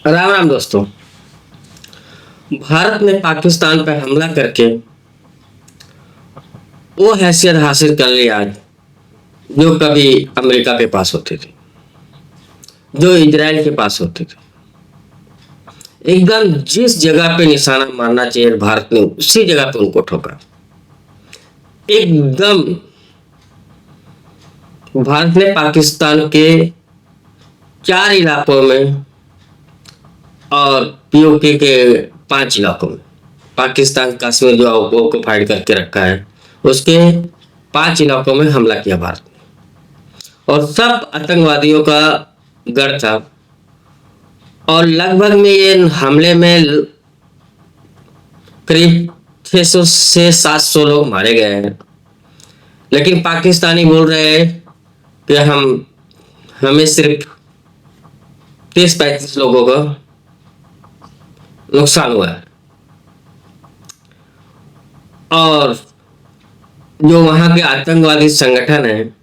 राम राम दोस्तों। भारत ने पाकिस्तान पर हमला करके वो हैसियत हासिल कर ली आज, जो कभी अमेरिका के पास होती थी, जो इजराइल के पास होती थी। एकदम जिस जगह पे निशाना मारना चाहिए भारत ने उसी जगह पे उनको ठोका। एकदम भारत ने पाकिस्तान के 4 इलाकों में और पीओके के 5 इलाकों में, पाकिस्तान कश्मीर जो ऑक्युपाइड करके रखा है उसके 5 इलाकों में हमला किया भारत ने, और सब आतंकवादियों का गढ़ था। और लगभग में ये हमले में करीब 600 से 700 लोग मारे गए हैं। लेकिन पाकिस्तानी बोल रहे हैं कि हमें सिर्फ 30-35 लोगों का नुकसान हुआ है। और जो वहां के आतंकवादी संगठन है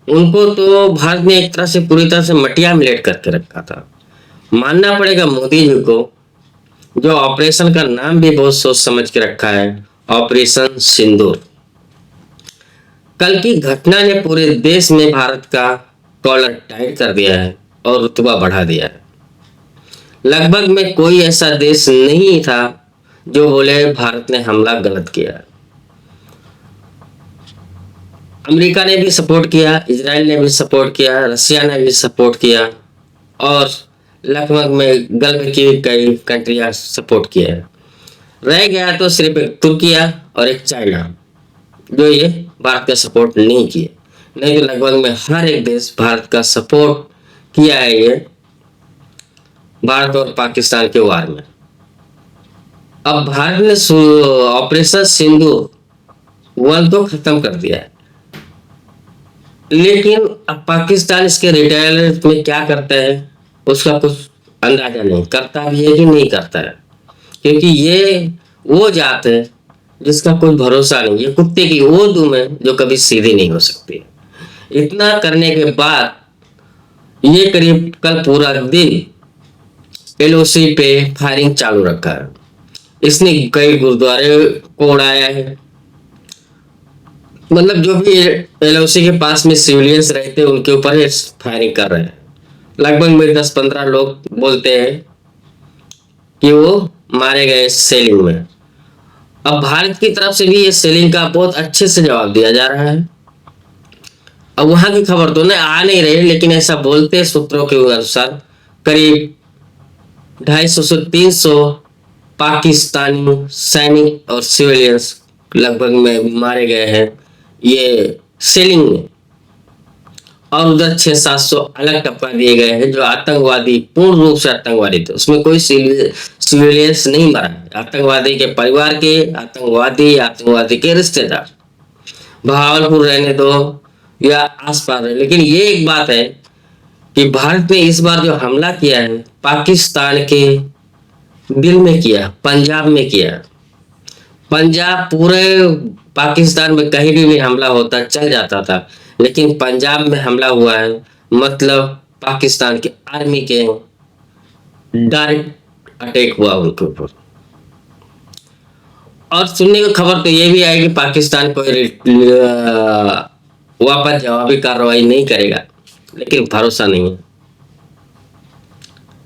उनको तो भारत ने एक तरह से पूरी तरह से मटिया मिलेट करके रखा था। मानना पड़ेगा मोदी जी को, जो ऑपरेशन का नाम भी बहुत सोच समझ के रखा है, ऑपरेशन सिंदूर। कल की घटना ने पूरे देश में भारत का कॉलर टाइट कर दिया है और रुतबा बढ़ा दिया है। लगभग में कोई ऐसा देश नहीं था जो बोले भारत ने हमला गलत किया। अमेरिका ने भी सपोर्ट किया, इजराइल ने भी सपोर्ट किया, रशिया ने भी सपोर्ट किया, और लगभग में गल्फ की कई कंट्रियां सपोर्ट किया है। रह गया तो सिर्फ एक तुर्किया और एक चाइना, जो ये भारत का सपोर्ट नहीं किए। नहीं तो लगभग में हर एक देश भारत का सपोर्ट किया है ये भारत और पाकिस्तान के वार में। अब भारत ने ऑपरेशन सिंदूर 1 तो खत्म कर दिया है, लेकिन अब पाकिस्तान इसके रिटेलिएट में क्या करता है उसका कुछ अंदाजा नहीं, करता भी है कि नहीं करता है। क्योंकि ये वो जात है जिसका कोई भरोसा नहीं, ये कुत्ते की वो दुम है जो कभी सीधी नहीं हो सकती। इतना करने के बाद ये करीब कल पूरा दिन एलओसी पे फायरिंग चालू रखा है। इसने कई गुरुद्वारे को उड़ाया है। मतलब जो भी एलओसी के पास में सिविलियंस रहते हैं उनके ऊपर फायरिंग कर रहे हैं। लगभग में 10-15 लोग बोलते हैं कि वो मारे गए सेलिंग में। अब भारत की तरफ से भी ये सेलिंग का बहुत अच्छे से जवाब दिया जा रहा है। अब वहां की खबर तो आ नहीं रही, लेकिन ऐसा बोलते सूत्रों के अनुसार करीब 250 से 300 पाकिस्तानी सैनिक और सिविलियंस लगभग में मारे गए हैं ये सेलिंग में। और उधर 600-700 अलग टप्पा दिए गए हैं जो आतंकवादी, पूर्ण रूप से आतंकवादी थे। उसमें कोई सिविलियंस नहीं मरा। आतंकवादी के परिवार के, आतंकवादी के रिश्तेदार, बहावलपुर रहने दो या आसपास रहे। लेकिन ये एक बात है कि भारत ने इस बार जो हमला किया है पाकिस्तान के दिल में किया, पंजाब में किया। पंजाब पूरे पाकिस्तान में कहीं भी हमला होता चल जाता था, लेकिन पंजाब में हमला हुआ है मतलब पाकिस्तान की आर्मी के डायरेक्ट अटैक हुआ उनके ऊपर। और सुनने को खबर तो ये भी आई कि पाकिस्तान कोई वापस जवाबी कार्रवाई नहीं करेगा, लेकिन भरोसा नहीं है।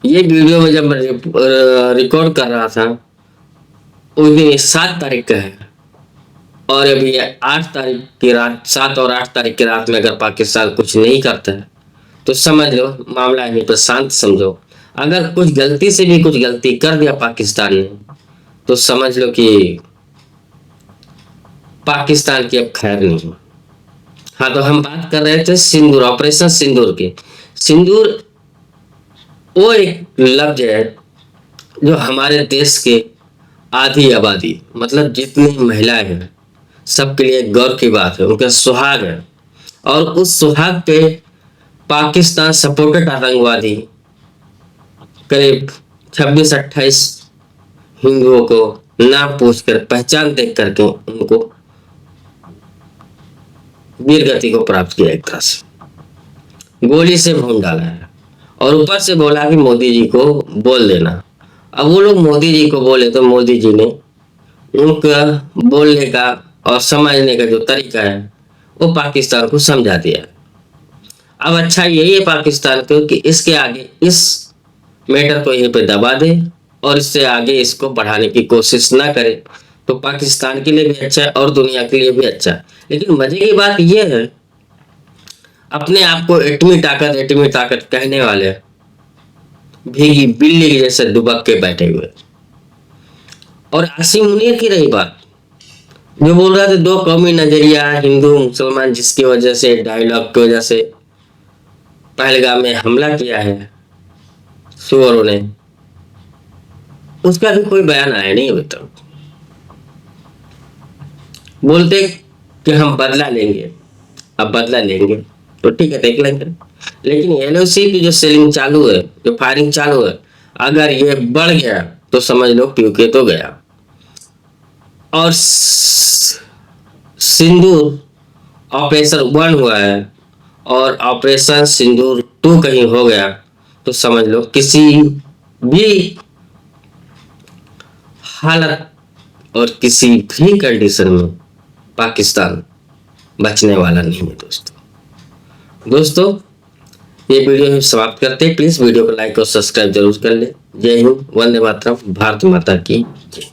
ये वीडियो में जब मैं रिकॉर्ड कर रहा था उस दिन 7 तारीख का है, और अभी 8 तारीख की रात, 7 और 8 तारीख की रात में अगर पाकिस्तान कुछ नहीं करता है तो समझ लो मामला यहीं पर शांत समझो। अगर कुछ गलती से भी कुछ गलती कर दिया पाकिस्तान ने तो समझ लो कि पाकिस्तान की अब खैर नहीं। हाँ, तो हम बात कर रहे थे सिंदूर, ऑपरेशन सिंदूर की। सिंदूर वो एक लफ्ज है जो हमारे देश के आधी आबादी, मतलब जितनी महिलाएं हैं सबके लिए गौरव की बात है, उनका सुहाग है। और उस सुहाग पे पाकिस्तान सपोर्टेड आतंकवादी करीब 26-28 हिंदुओं को नाम पूछकर, पहचान देख करके उनको वीर गति को प्राप्त किया, एक तरह से गोली से भून डाला है। और ऊपर से बोला कि मोदी जी को बोल देना। अब वो लोग मोदी जी को बोले तो मोदी जी ने उनका बोलने का और समझने का जो तरीका है वो पाकिस्तान को समझा दिया। अब अच्छा यही है पाकिस्तान को कि इसके आगे इस मैटर को यहीं पे दबा दे और इससे आगे इसको बढ़ाने की कोशिश ना करे, तो पाकिस्तान के लिए भी अच्छा है और दुनिया के लिए भी अच्छा है। लेकिन मजे की बात यह है, अपने आप को एटमी ताकत कहने वाले भीगी बिल्ली के जैसे दुबक के बैठे हुए। और आसिम मुनीर की रही बात, जो बोल रहा था दो कौमी नजरिया हिंदू मुसलमान, जिसकी वजह से डायलॉग की वजह से पहलगाम में हमला किया है सुअरों ने, उसका भी कोई बयान आया नहीं अभी तक। बोलते कि हम बदला लेंगे, अब बदला लेंगे तो ठीक है देख लेंगे, लेकिन एलओसी की जो सेलिंग चालू है, जो फायरिंग चालू है, अगर ये बढ़ गया तो समझ लो पीयूके तो गया। और सिंदूर ऑपरेशन 1 हुआ है और ऑपरेशन सिंदूर 2 कहीं हो गया तो समझ लो किसी भी हालत और किसी भी कंडीशन में पाकिस्तान बचने वाला नहीं है। दोस्तों ये वीडियो हम समाप्त करते हैं। प्लीज वीडियो को लाइक और सब्सक्राइब जरूर कर ले। जय हिंद, वंदे मातरम, भारत माता की जय।